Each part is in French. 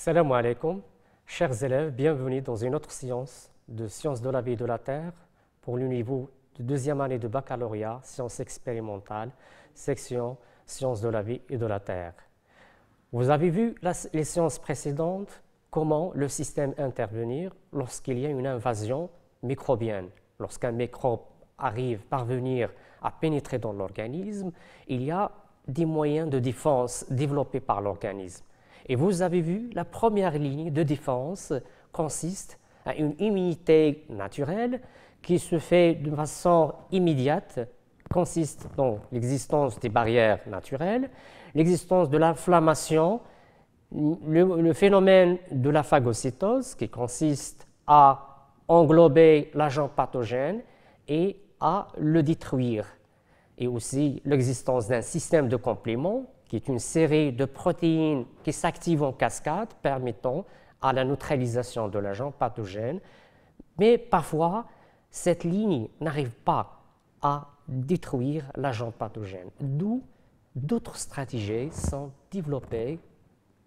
Salam alaikum, chers élèves, bienvenue dans une autre séance de sciences de la vie et de la terre pour le niveau de deuxième année de baccalauréat, sciences expérimentales, section sciences de la vie et de la terre. Vous avez vu les séances précédentes comment le système intervenir lorsqu'il y a une invasion microbienne. Lorsqu'un microbe parvenir à pénétrer dans l'organisme, il y a des moyens de défense développés par l'organisme. Et vous avez vu, la première ligne de défense consiste à une immunité naturelle qui se fait de façon immédiate, consiste dans l'existence des barrières naturelles, l'existence de l'inflammation, le phénomène de la phagocytose qui consiste à englober l'agent pathogène et à le détruire, et aussi l'existence d'un système de complément qui est une série de protéines qui s'activent en cascade permettant à la neutralisation de l'agent pathogène. Mais parfois, cette ligne n'arrive pas à détruire l'agent pathogène. D'où d'autres stratégies sont développées,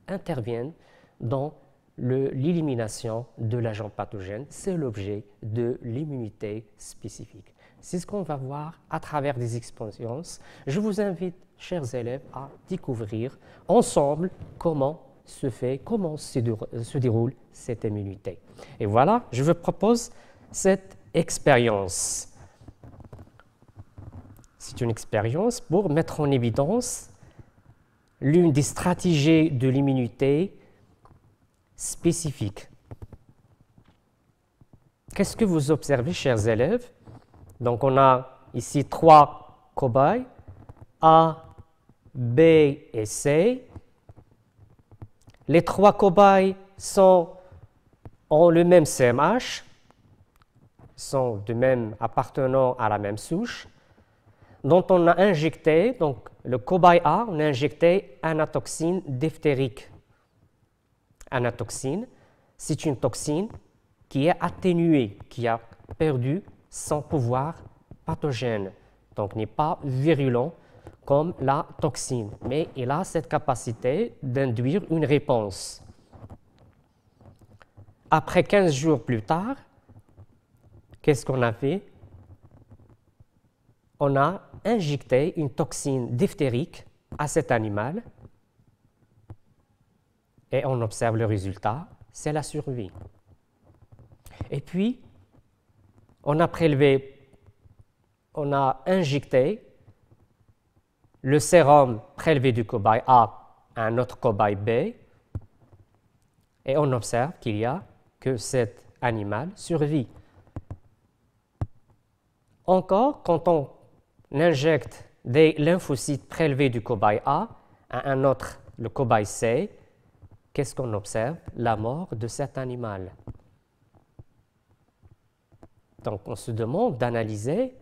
interviennent dans l'élimination de l'agent pathogène. C'est l'objet de l'immunité spécifique. C'est ce qu'on va voir à travers des expériences. Je vous invite, chers élèves, à découvrir ensemble comment se déroule cette immunité. Et voilà, je vous propose cette expérience. C'est une expérience pour mettre en évidence l'une des stratégies de l'immunité spécifique. Qu'est-ce que vous observez, chers élèves? Donc, on a ici 3 cobayes, A, B et C. Les 3 cobayes ont le même CMH, sont appartenant à la même souche, dont on a injecté, donc le cobaye A, on a injecté anatoxine diphtérique. Anatoxine, c'est une toxine qui est atténuée, qui a perdu son pouvoir pathogène, donc n'est pas virulent comme la toxine, mais il a cette capacité d'induire une réponse. Après 15 jours plus tard, qu'est-ce qu'on a fait? On a injecté une toxine diphtérique à cet animal et on observe le résultat, c'est la survie. Et puis, on a injecté le sérum prélevé du cobaye A à un autre cobaye B et on observe que cet animal survit. Encore, quand on injecte des lymphocytes prélevés du cobaye A à un autre, le cobaye C, qu'est-ce qu'on observe? La mort de cet animal. Donc, on se demande d'analyser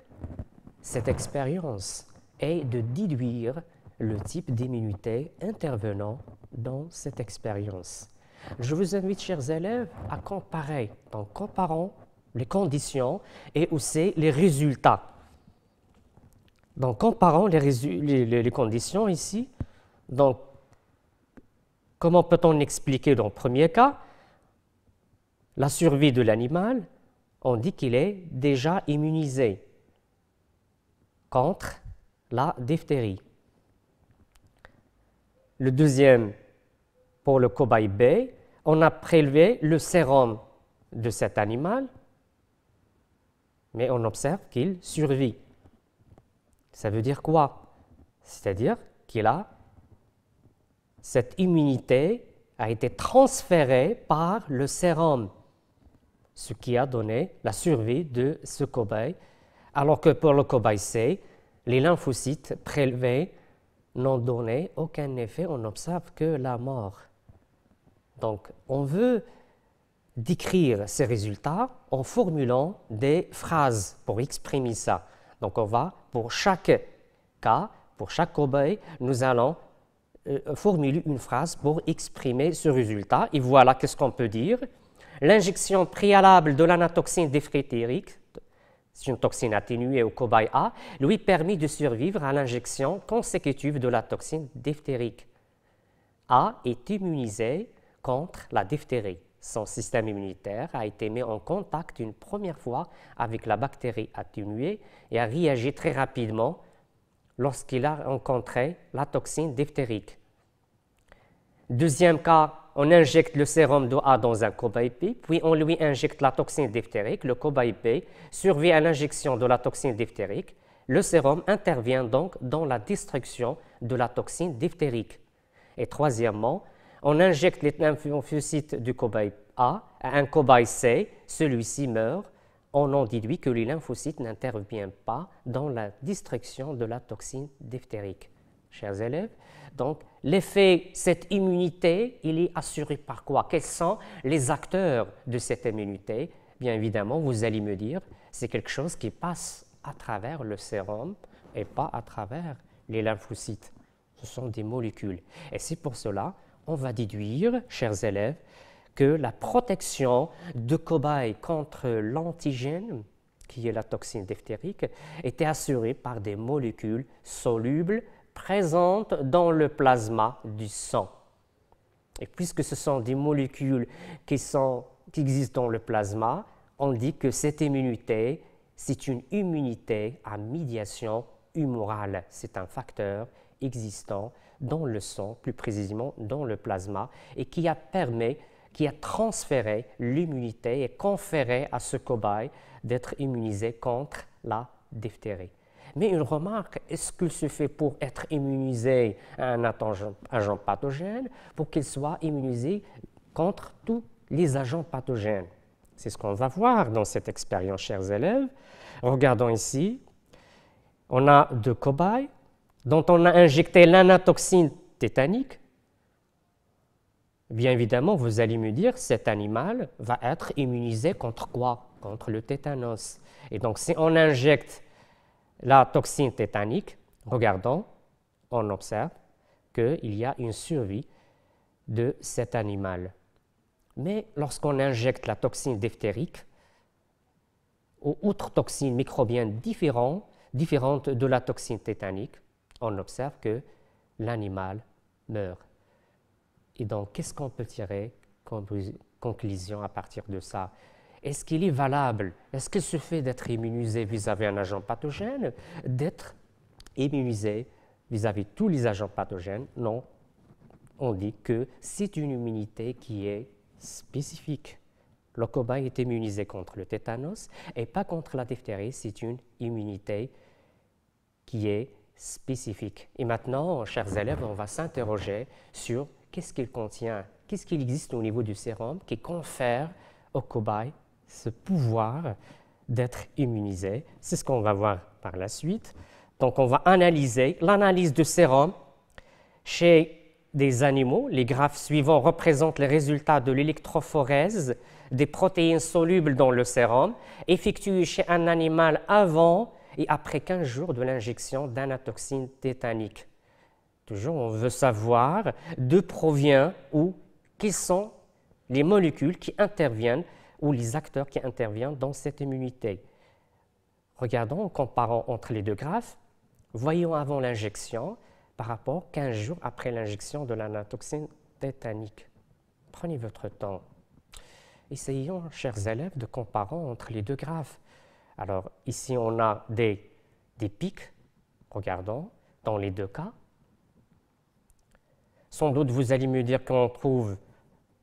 cette expérience et de déduire le type d'immunité intervenant dans cette expérience. Je vous invite, chers élèves, à comparer. Donc, comparons les conditions et aussi les résultats. Donc, comparons les conditions ici. Donc, comment peut-on expliquer dans le premier cas la survie de l'animal? On dit qu'il est déjà immunisé contre la diphtérie. Le deuxième, pour le cobaye B, on a prélevé le sérum de cet animal, mais on observe qu'il survit. Ça veut dire quoi? C'est-à-dire cette immunité a été transférée par le sérum, ce qui a donné la survie de ce cobaye, alors que pour le cobaye C, les lymphocytes prélevés n'ont donné aucun effet, on observe que la mort. Donc, on veut décrire ces résultats en formulant des phrases pour exprimer ça. Donc, on va, pour chaque cas, pour chaque cobaye, nous allons formuler une phrase pour exprimer ce résultat. Et voilà qu'est-ce qu'on peut dire. L'injection préalable de l'anatoxine diphtérique, c'est une toxine atténuée au cobaye A, lui permet de survivre à l'injection consécutive de la toxine diphtérique. A est immunisé contre la diphtérie. Son système immunitaire a été mis en contact une première fois avec la bactérie atténuée et a réagi très rapidement lorsqu'il a rencontré la toxine diphtérique. Deuxième cas, on injecte le sérum d'OA dans un cobaye P, puis on lui injecte la toxine diphtérique. Le cobaye P survit à l'injection de la toxine diphtérique. Le sérum intervient donc dans la destruction de la toxine diphtérique. Et troisièmement, on injecte les lymphocytes du cobaye A à un cobaye C. Celui-ci meurt. On en déduit que les lymphocytes n'interviennent pas dans la destruction de la toxine diphtérique. Chers élèves, donc l'effet, cette immunité, il est assuré par quoi? Quels sont les acteurs de cette immunité? Bien évidemment, vous allez me dire, c'est quelque chose qui passe à travers le sérum et pas à travers les lymphocytes. Ce sont des molécules. Et c'est pour cela, on va déduire, chers élèves, que la protection de cobaye contre l'antigène, qui est la toxine diphtérique, était assurée par des molécules solubles présentes dans le plasma du sang. Et puisque ce sont des molécules qui existent dans le plasma, on dit que cette immunité, c'est une immunité à médiation humorale. C'est un facteur existant dans le sang, plus précisément dans le plasma, et qui a transféré l'immunité et conféré à ce cobaye d'être immunisé contre la diphtérie. Mais une remarque, est-ce qu'il se fait pour être immunisé à un agent pathogène, pour qu'il soit immunisé contre tous les agents pathogènes? C'est ce qu'on va voir dans cette expérience, chers élèves. Regardons ici, on a deux cobayes dont on a injecté l'anatoxine tétanique. Bien évidemment, vous allez me dire, cet animal va être immunisé contre quoi? Contre le tétanos. Et donc, si on injecte la toxine tétanique, regardons, on observe qu'il y a une survie de cet animal. Mais lorsqu'on injecte la toxine diphtérique ou autre toxine microbienne différente de la toxine tétanique, on observe que l'animal meurt. Et donc, qu'est-ce qu'on peut tirer comme conclusion à partir de ça? Est-ce qu'il est valable? Est-ce qu'il suffit d'être immunisé vis-à-vis d'un agent pathogène, d'être immunisé vis-à-vis de tous les agents pathogènes? Non. On dit que c'est une immunité qui est spécifique. Le cobaye est immunisé contre le tétanos et pas contre la diphtérie. C'est une immunité qui est spécifique. Et maintenant, chers élèves, on va s'interroger sur qu'est-ce qu'il contient, qu'est-ce qu'il existe au niveau du sérum qui confère au cobaye ce pouvoir d'être immunisé. C'est ce qu'on va voir par la suite. Donc, on va analyser l'analyse du sérum chez des animaux. Les graphes suivants représentent les résultats de l'électrophorèse des protéines solubles dans le sérum, effectuée chez un animal avant et après 15 jours de l'injection d'anatoxine tétanique. Toujours, on veut savoir d'où provient ou quelles sont les molécules qui interviennent ou les acteurs qui interviennent dans cette immunité. Regardons en comparant entre les deux graphes. Voyons avant l'injection par rapport à 15 jours après l'injection de l'anatoxine tétanique. Prenez votre temps. Essayons, chers élèves, de comparer entre les deux graphes. Alors, ici, on a des pics. Regardons, dans les deux cas. Sans doute, vous allez me dire qu'on trouve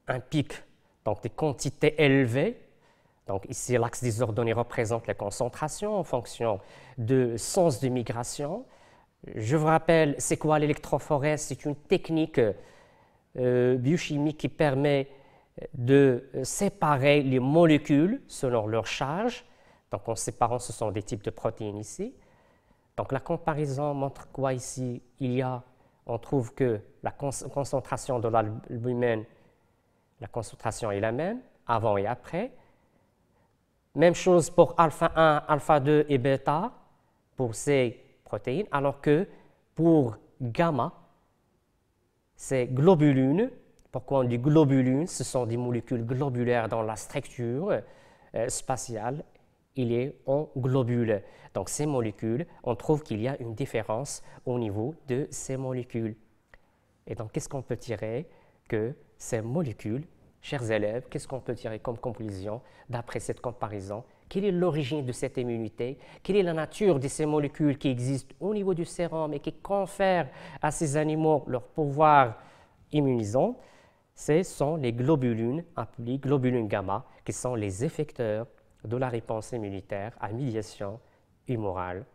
un pic, donc des quantités élevées. Donc ici, l'axe des ordonnées représente la concentration en fonction de sens de migration. Je vous rappelle, c'est quoi l'électrophorèse? C'est une technique biochimique qui permet de séparer les molécules selon leur charge. Donc en séparant, ce sont des types de protéines ici. Donc la comparaison montre quoi ici? On trouve que la concentration de l'albumine, la concentration est la même, avant et après. Même chose pour alpha 1, alpha 2 et bêta, pour ces protéines, alors que pour gamma, c'est globulines. Pourquoi on dit globulines? Ce sont des molécules globulaires dans la structure spatiale. Il est en globules. Donc ces molécules, on trouve qu'il y a une différence au niveau de ces molécules. Et donc qu'est-ce qu'on peut tirer? Que ces molécules, chers élèves, qu'est-ce qu'on peut tirer comme conclusion d'après cette comparaison? Quelle est l'origine de cette immunité? Quelle est la nature de ces molécules qui existent au niveau du sérum et qui confèrent à ces animaux leur pouvoir immunisant? Ce sont les globulines, appelées globulines gamma, qui sont les effecteurs de la réponse immunitaire à médiation humorale.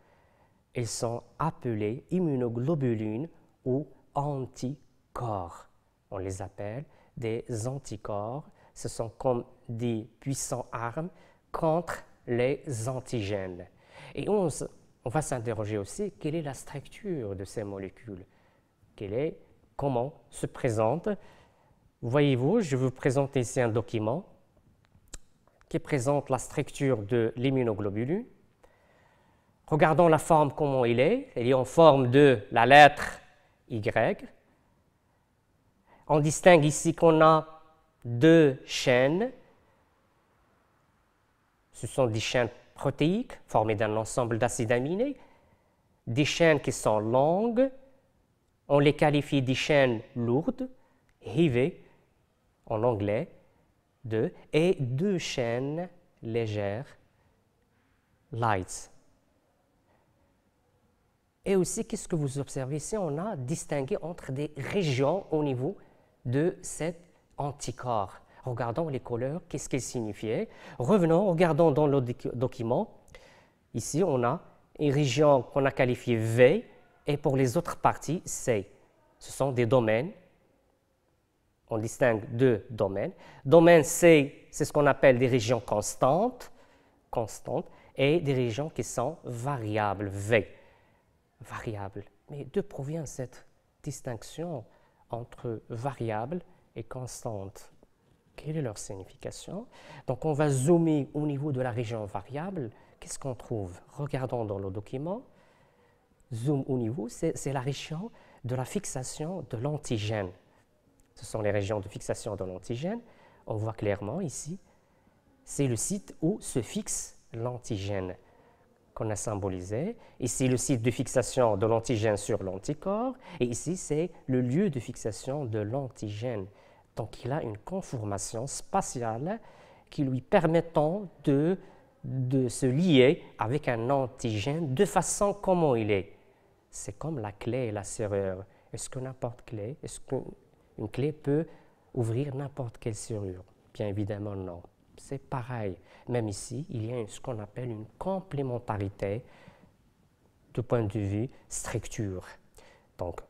Ils sont appelés immunoglobulines ou anticorps. On les appelle des anticorps. Ce sont comme des puissantes armes contre les antigènes. Et on va s'interroger aussi quelle est la structure de ces molécules, comment se présente. Voyez-vous, je vous présente ici un document qui présente la structure de l'immunoglobuline. Regardons la forme, comment il est. Il est en forme de la lettre Y. On distingue ici qu'on a deux chaînes. Ce sont des chaînes protéiques formées d'un ensemble d'acides aminés. Des chaînes qui sont longues, on les qualifie des chaînes lourdes, heavy en anglais, et deux chaînes légères, light. Et aussi, qu'est-ce que vous observez ici? On a distingué entre des régions au niveau de cet anticorps. Regardons les couleurs, qu'est-ce qu'elles signifiaient. Revenons, regardons dans le document. Ici, on a une région qu'on a qualifiée V, et pour les autres parties, C. Ce sont des domaines. On distingue deux domaines. Domaine C, c'est ce qu'on appelle des régions constantes, et des régions qui sont variables, V. Variables. Mais d'où provient cette distinction entre variable et constante? Quelle est leur signification? Donc, on va zoomer au niveau de la région variable. Qu'est-ce qu'on trouve? Regardons dans le document. Zoom au niveau, c'est la région de la fixation de l'antigène. Ce sont les régions de fixation de l'antigène. On voit clairement ici, c'est le site où se fixe l'antigène qu'on a symbolisé. Ici, le site de fixation de l'antigène sur l'anticorps. Et ici, c'est le lieu de fixation de l'antigène. Donc, il a une conformation spatiale qui lui permettant de se lier avec un antigène de façon comment il est. C'est comme la clé et la serrure. Est-ce que n'importe clé, est-ce qu'une clé peut ouvrir n'importe quelle serrure? Bien évidemment, non. C'est pareil. Même ici, il y a ce qu'on appelle une complémentarité du point de vue structure. Donc,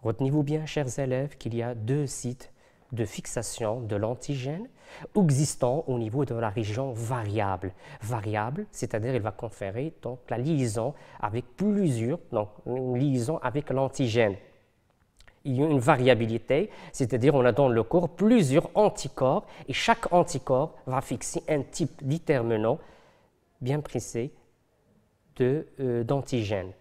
retenez-vous bien, chers élèves, qu'il y a deux sites de fixation de l'antigène existant au niveau de la région variable. Variable, c'est-à-dire il va conférer donc la liaison avec plusieurs, donc une liaison avec l'antigène. Il y a une variabilité, c'est-à-dire on a dans le corps plusieurs anticorps et chaque anticorps va fixer un type déterminant bien précis d'antigène.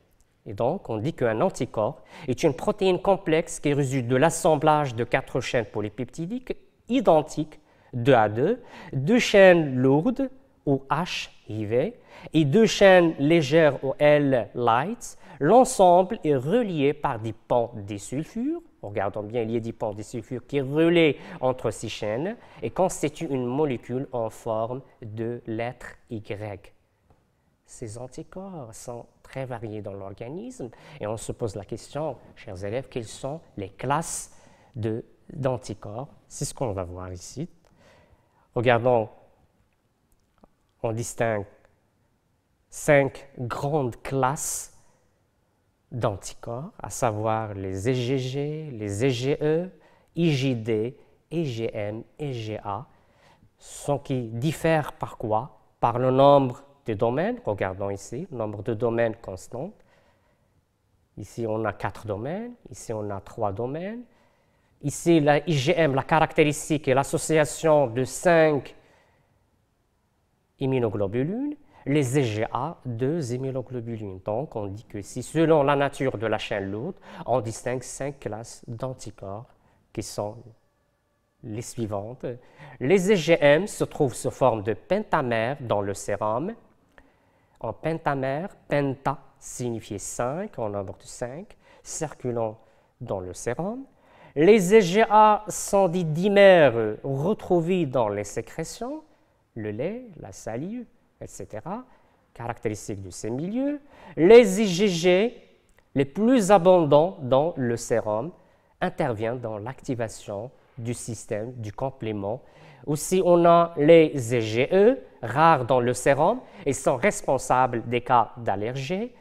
Et donc, on dit qu'un anticorps est une protéine complexe qui résulte de l'assemblage de 4 chaînes polypeptidiques identiques 2 à 2, 2 chaînes lourdes ou H, IV, et 2 chaînes légères ou L, light. L'ensemble est relié par des ponts disulfures. Regardons bien, il y a des ponts disulfures qui relaient entre ces chaînes et constituent une molécule en forme de lettre Y. Ces anticorps sont très variés dans l'organisme et on se pose la question, chers élèves, quelles sont les classes d'anticorps? C'est ce qu'on va voir ici. Regardons, on distingue 5 grandes classes d'anticorps, à savoir les IgG, les IgE, IgD, IgM, IgA, qui diffèrent par quoi? Par le nombre de domaines. Regardons ici, nombre de domaines constant. Ici, on a 4 domaines. Ici, on a 3 domaines. Ici, la IgM, la caractéristique est l'association de 5 immunoglobulines. Les IgA, 2 immunoglobulines. Donc, on dit que si, selon la nature de la chaîne lourde, on distingue 5 classes d'anticorps qui sont les suivantes. Les IgM se trouvent sous forme de pentamère dans le sérum. En pentamère, penta signifie 5, en nombre de 5, circulant dans le sérum. Les EGA sont des dimères retrouvés dans les sécrétions, le lait, la salive, etc., caractéristiques de ces milieux. Les IgG, les plus abondants dans le sérum, interviennent dans l'activation du système du complément. Aussi, on a les IgE, rares dans le sérum, et sont responsables des cas d'allergie.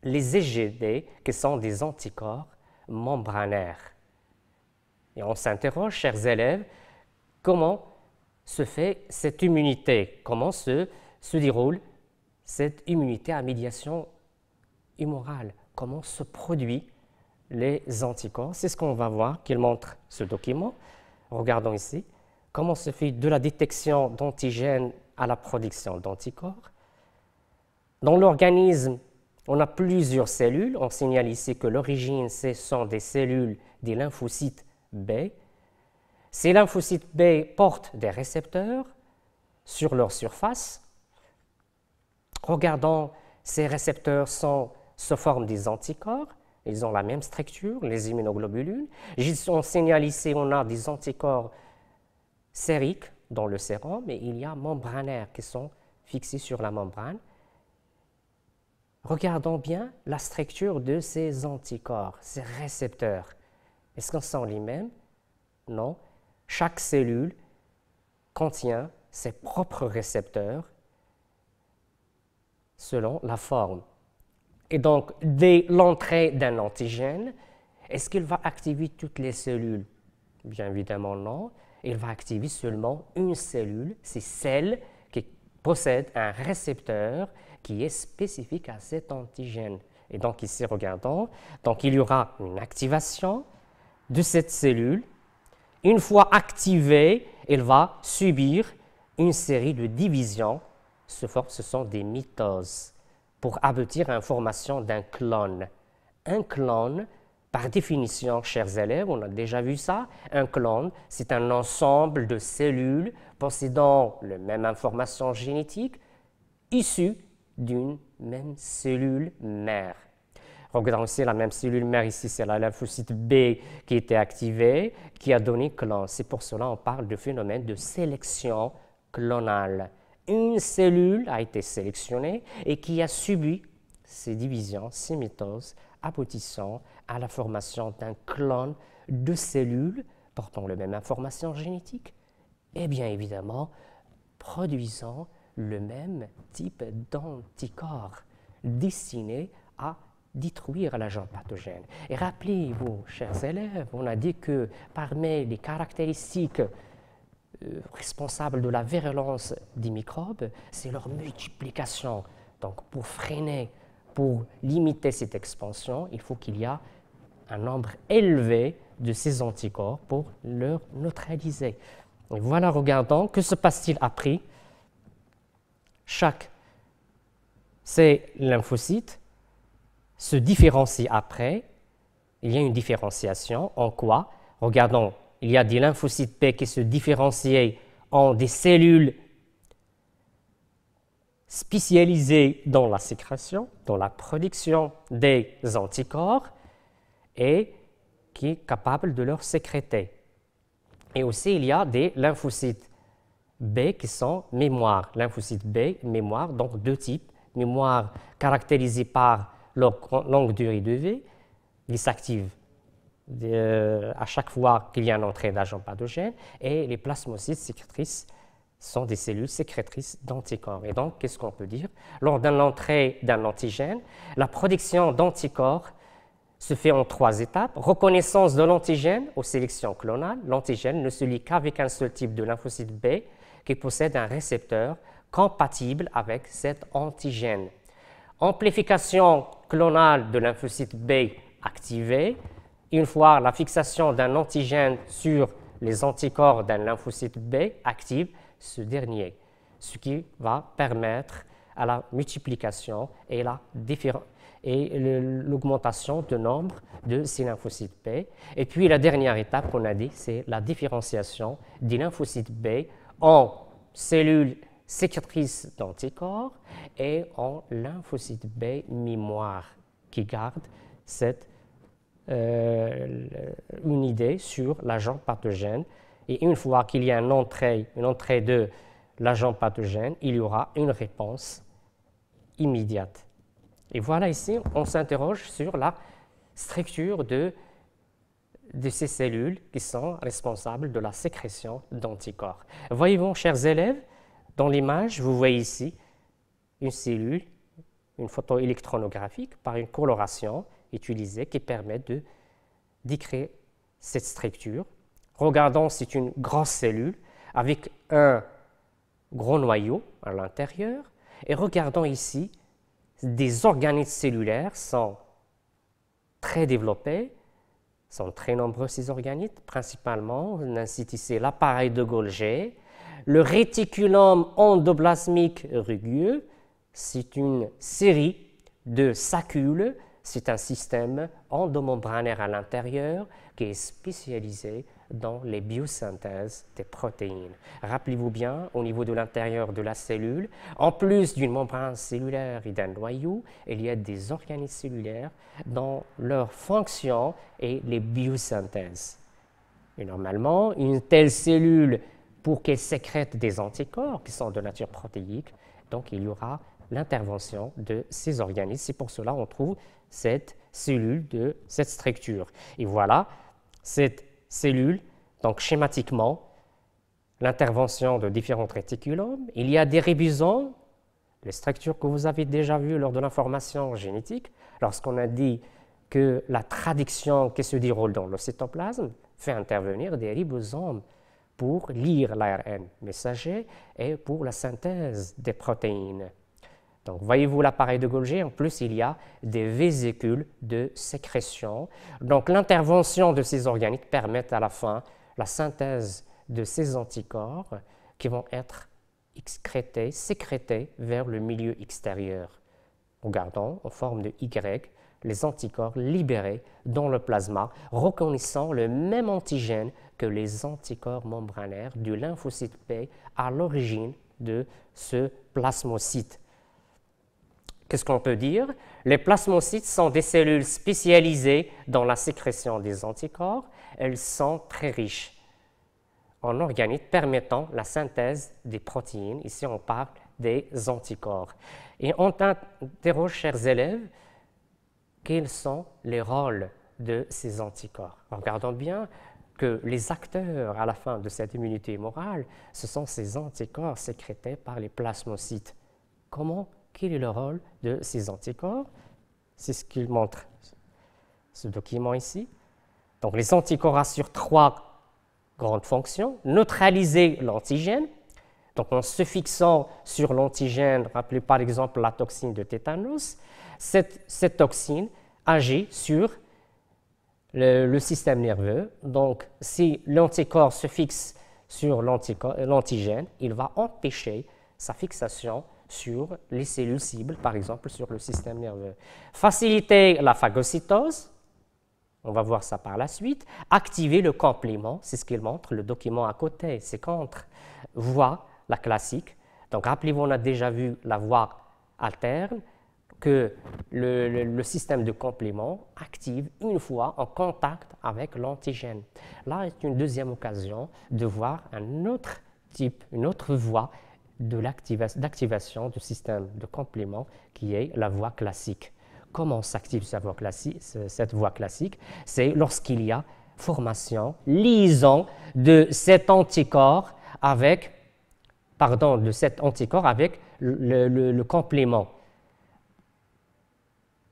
Les IgD, qui sont des anticorps membranaires. Et on s'interroge, chers élèves, comment se fait cette immunité, comment se déroule cette immunité à médiation humorale, comment se produisent les anticorps. C'est ce qu'on va voir, qu'il montre ce document. Regardons ici, comment se fait de la détection d'antigènes à la production d'anticorps. Dans l'organisme, on a plusieurs cellules. On signale ici que l'origine, ce sont des cellules des lymphocytes B. Ces lymphocytes B portent des récepteurs sur leur surface. Regardons, ces récepteurs se forment des anticorps. Ils ont la même structure, les immunoglobulines. On signale ici on a des anticorps sériques dans le sérum, mais il y a membranaires qui sont fixés sur la membrane. Regardons bien la structure de ces anticorps, ces récepteurs. Est-ce qu'ils sont les mêmes? Non. Chaque cellule contient ses propres récepteurs selon la forme. Et donc, dès l'entrée d'un antigène, est-ce qu'il va activer toutes les cellules? Bien évidemment non. Il va activer seulement une cellule, c'est celle qui possède un récepteur qui est spécifique à cet antigène. Et donc ici, regardons, donc il y aura une activation de cette cellule. Une fois activée, elle va subir une série de divisions. Ce sont des mitoses pour aboutir à la formation d'un clone. Un clone, par définition, chers élèves, on a déjà vu ça, un clone, c'est un ensemble de cellules possédant la même information génétique issue d'une même cellule mère. Regardons ici la même cellule mère, ici c'est la lymphocyte B qui était activée, qui a donné clone. C'est pour cela qu'on parle de phénomène de sélection clonale. Une cellule a été sélectionnée et qui a subi ces divisions, ces mitoses, aboutissant à la formation d'un clone de cellules portant la même information génétique et bien évidemment produisant le même type d'anticorps destiné à détruire l'agent pathogène. Et rappelez-vous, chers élèves, on a dit que parmi les caractéristiques responsables de la virulence des microbes, c'est leur multiplication. Donc, pour freiner, pour limiter cette expansion, il faut qu'il y ait un nombre élevé de ces anticorps pour leur neutraliser. Et voilà, regardons, que se passe-t-il après? Ces lymphocytes se différencient après. Il y a une différenciation. En quoi? Regardons, il y a des lymphocytes P qui se différencient en des cellules spécialisées dans la sécrétion, dans la production des anticorps et qui est capable de leur sécréter. Et aussi, il y a des lymphocytes B qui sont mémoire. Lymphocytes B, mémoire, donc deux types. Mémoire caractérisée par leur longue durée de vie, ils s'activent à chaque fois qu'il y a une entrée d'agents pathogènes, et les plasmocytes sécrétrices sont des cellules sécrétrices d'anticorps. Et donc, qu'est-ce qu'on peut dire? Lors de l'entrée d'un antigène, la production d'anticorps se fait en 3 étapes. Reconnaissance de l'antigène aux sélections clonales. L'antigène ne se lie qu'avec un seul type de lymphocyte B qui possède un récepteur compatible avec cet antigène. Amplification clonale de lymphocyte B activée. Une fois la fixation d'un antigène sur les anticorps d'un lymphocyte B active ce dernier, ce qui va permettre à la multiplication et l'augmentation du nombre de ces lymphocytes B. Et puis la dernière étape qu'on a dit, c'est la différenciation des lymphocytes B en cellules sécrétrices d'anticorps et en lymphocytes B mémoire qui gardent cette une idée sur l'agent pathogène. Et une fois qu'il y a une entrée de l'agent pathogène, il y aura une réponse immédiate. Et voilà ici, on s'interroge sur la structure de ces cellules qui sont responsables de la sécrétion d'anticorps. Voyez-vous, chers élèves, dans l'image, vous voyez ici une cellule, une photo électronographique par une coloration utilisée qui permet de décrire cette structure. Regardons, c'est une grosse cellule avec un gros noyau à l'intérieur. Et regardons ici, des organismes cellulaires sont très développés, sont très nombreux ces organismes, principalement, on cite ici l'appareil de Golgi, le réticulum endoplasmique rugueux, c'est une série de saccules, c'est un système endomembranaire à l'intérieur qui est spécialisé dans les biosynthèses des protéines. Rappelez-vous bien, au niveau de l'intérieur de la cellule, en plus d'une membrane cellulaire et d'un noyau, il y a des organismes cellulaires dont leur fonction est les biosynthèses. Et normalement, une telle cellule, pour qu'elle sécrète des anticorps qui sont de nature protéique, donc il y aura l'intervention de ces organismes. C'est pour cela qu'on trouve cette cellule de cette structure. Et voilà, cette cellule, donc schématiquement, l'intervention de différents réticulums. Il y a des ribosomes, les structures que vous avez déjà vues lors de l'information génétique, lorsqu'on a dit que la traduction qui se déroule dans le cytoplasme fait intervenir des ribosomes pour lire l'ARN messager et pour la synthèse des protéines. Donc, voyez-vous l'appareil de Golgi, en plus, il y a des vésicules de sécrétion. Donc, l'intervention de ces organismes permet à la fin la synthèse de ces anticorps qui vont être excrétés, sécrétés vers le milieu extérieur. Regardons en forme de Y les anticorps libérés dans le plasma, reconnaissant le même antigène que les anticorps membranaires du lymphocyte P à l'origine de ce plasmocyte. Qu'est-ce qu'on peut dire? Les plasmocytes sont des cellules spécialisées dans la sécrétion des anticorps. Elles sont très riches en organismes permettant la synthèse des protéines. Ici, on parle des anticorps. Et on interroge, chers élèves, quels sont les rôles de ces anticorps? Regardons bien que les acteurs à la fin de cette immunité morale, ce sont ces anticorps sécrétés par les plasmocytes. Quel est le rôle de ces anticorps? C'est ce qu'il montre ce document ici. Donc, les anticorps assurent trois grandes fonctions. Neutraliser l'antigène, donc en se fixant sur l'antigène, rappelez par exemple la toxine de tétanos, cette toxine agit sur le système nerveux. Donc, si l'anticorps se fixe sur l'antigène, il va empêcher sa fixation sur les cellules cibles, par exemple sur le système nerveux. Faciliter la phagocytose, on va voir ça par la suite. Activer le complément, c'est ce qu'il montre, le document à côté, c'est contre voie, la classique. Donc rappelez-vous, on a déjà vu la voie alterne, que le système de complément active une fois en contact avec l'antigène. Là est une deuxième occasion de voir un autre type, une autre voie d'activation du système de complément qui est la voie classique. Comment s'active cette voie classique? C'est lorsqu'il y a formation, liaison de cet anticorps avec, le complément.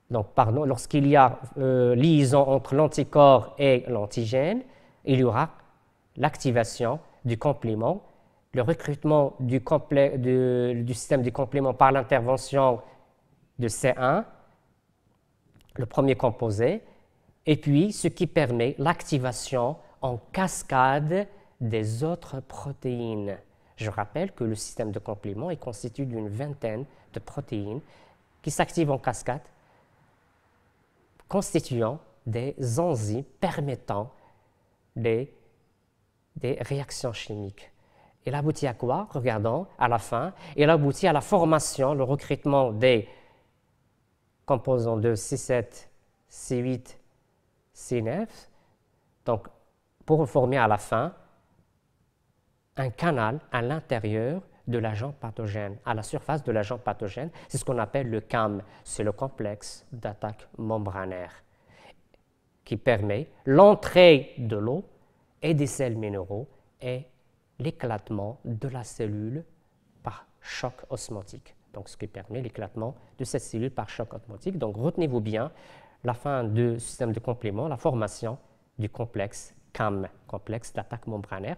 Donc, lorsqu'il y a liaison entre l'anticorps et l'antigène, il y aura l'activation du complément, le recrutement du système de complément par l'intervention de C1, le premier composé, et puis ce qui permet l'activation en cascade des autres protéines. Je rappelle que le système de complément est constitué d'une vingtaine de protéines qui s'activent en cascade, constituant des enzymes permettant des réactions chimiques. Il aboutit à quoi? Regardons à la fin. Il aboutit à la formation, le recrutement des composants de C7, C8, CNF, donc pour former à la fin un canal à l'intérieur de l'agent pathogène, à la surface de l'agent pathogène. C'est ce qu'on appelle le CAM, c'est le complexe d'attaque membranaire, qui permet l'entrée de l'eau et des sels minéraux et l'éclatement de la cellule par choc osmotique. Donc, ce qui permet l'éclatement de cette cellule par choc osmotique. Donc, retenez-vous bien la fin du système de complément, la formation du complexe CAM, complexe d'attaque membranaire.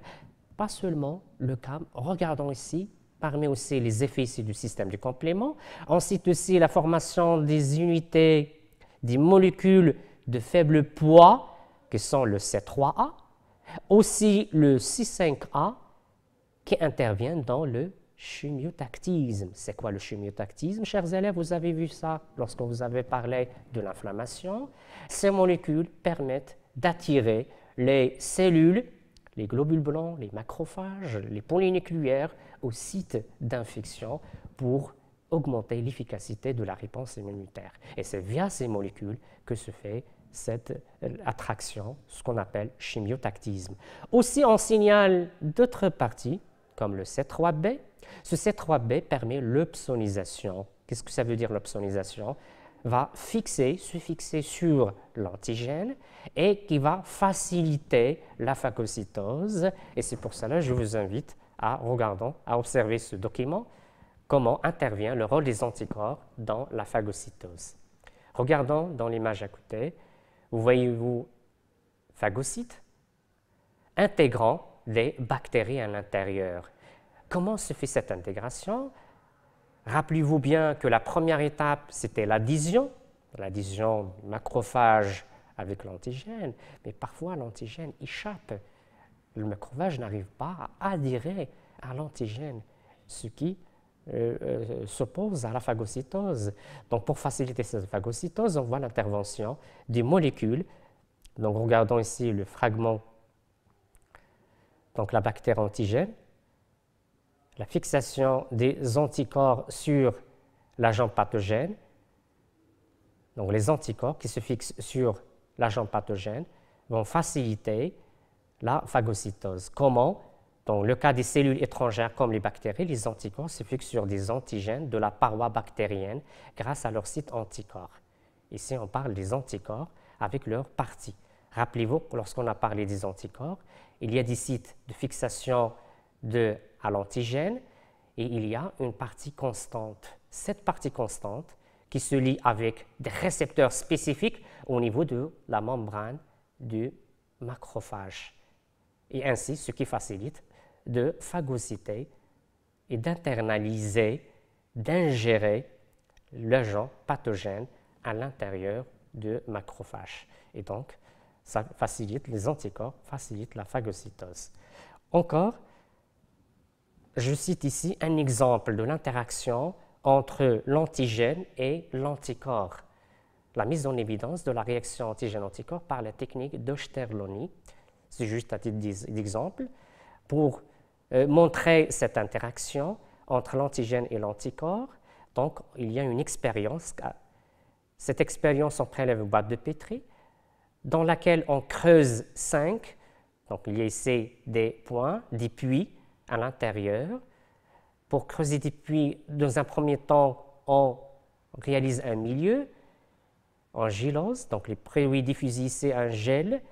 Pas seulement le CAM, regardons ici, parmi aussi les effets ici du système de complément. Ensuite aussi la formation des unités, des molécules de faible poids, qui sont le C3A, aussi le C5A, qui interviennent dans le chimiotactisme. C'est quoi le chimiotactisme, chers élèves? Vous avez vu ça lorsque vous avez parlé de l'inflammation. Ces molécules permettent d'attirer les cellules, les globules blancs, les macrophages, les polynucléaires au site d'infection pour augmenter l'efficacité de la réponse immunitaire. Et c'est via ces molécules que se fait cette attraction, ce qu'on appelle chimiotactisme. Aussi, on signale d'autres parties, comme le C3b. Ce C3b permet l'opsonisation. Qu'est-ce que ça veut dire l'opsonisation? Va se fixer sur l'antigène et qui va faciliter la phagocytose. Et c'est pour cela que je vous invite à observer ce document, comment intervient le rôle des anticorps dans la phagocytose. Regardons dans l'image à côté, vous voyez-vous phagocytes intégrant des bactéries à l'intérieur. Comment se fait cette intégration? Rappelez-vous bien que la première étape, c'était l'adhésion du macrophage avec l'antigène, mais parfois l'antigène échappe. Le macrophage n'arrive pas à adhérer à l'antigène, ce qui s'oppose à la phagocytose. Donc, pour faciliter cette phagocytose, on voit l'intervention des molécules. Donc, regardons ici le fragment, donc la bactérie antigène, la fixation des anticorps sur l'agent pathogène. Donc, les anticorps qui se fixent sur l'agent pathogène vont faciliter la phagocytose. Comment? Dans le cas des cellules étrangères comme les bactéries, les anticorps se fixent sur des antigènes de la paroi bactérienne grâce à leur site anticorps. Ici, on parle des anticorps avec leurs parties. Rappelez-vous que lorsqu'on a parlé des anticorps, il y a des sites de fixation à l'antigène et il y a une partie constante. Cette partie constante qui se lie avec des récepteurs spécifiques au niveau de la membrane du macrophage. Et ainsi, ce qui facilite de phagocyter et d'internaliser, d'ingérer l'agent pathogène à l'intérieur du macrophage. Et donc, ça facilite, les anticorps facilitent la phagocytose. Encore, je cite ici un exemple de l'interaction entre l'antigène et l'anticorps. La mise en évidence de la réaction antigène-anticorps par la technique d'Oesterlony. C'est juste à titre d'exemple pour montrer cette interaction entre l'antigène et l'anticorps. Donc, il y a une expérience. Cette expérience, on prélève une boîte de Petri dans laquelle on creuse 5. Donc, il y a ici des points, des puits à l'intérieur. Pour creuser des puits, dans un premier temps, on réalise un milieu en gélose. Donc, les produits diffusés ici, un gel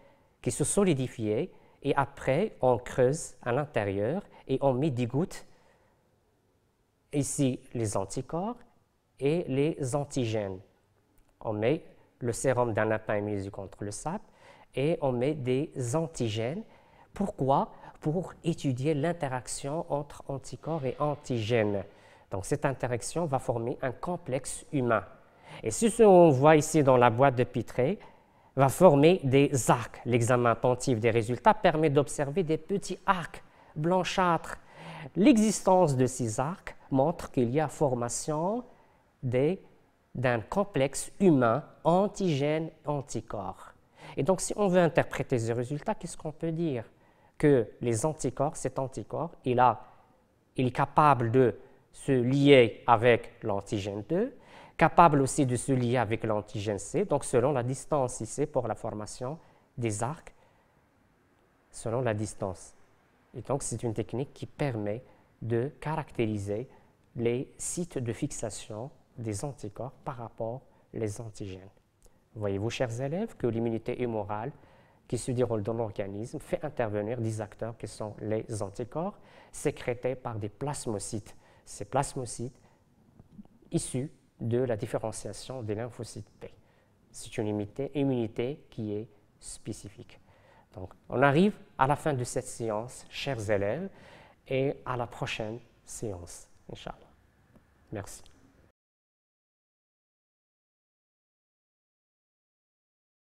qui se solidifie. Et après, on creuse à l'intérieur et on met des gouttes, ici les anticorps et les antigènes. On met le sérum d'un lapin immunisé contre le SAP et on met des antigènes. Pourquoi? Pour étudier l'interaction entre anticorps et antigènes. Donc, cette interaction va former un complexe humain. Et ce qu'on voit ici dans la boîte de Petri va former des arcs. L'examen attentif des résultats permet d'observer des petits arcs blanchâtres. L'existence de ces arcs montre qu'il y a formation d'un complexe humain antigène-anticorps. Et donc, si on veut interpréter ces résultats, qu'est-ce qu'on peut dire? Que les anticorps, cet anticorps, il est capable de se lier avec l'antigène 2, capable aussi de se lier avec l'antigène C, donc selon la distance ici pour la formation des arcs, selon la distance. Et donc c'est une technique qui permet de caractériser les sites de fixation des anticorps par rapport aux antigènes. Voyez-vous, chers élèves, que l'immunité humorale qui se déroule dans l'organisme fait intervenir des acteurs qui sont les anticorps sécrétés par des plasmocytes. Ces plasmocytes issus de la différenciation des lymphocytes T. C'est une immunité qui est spécifique. Donc, on arrive à la fin de cette séance, chers élèves, et à la prochaine séance, Inch'Allah. Merci.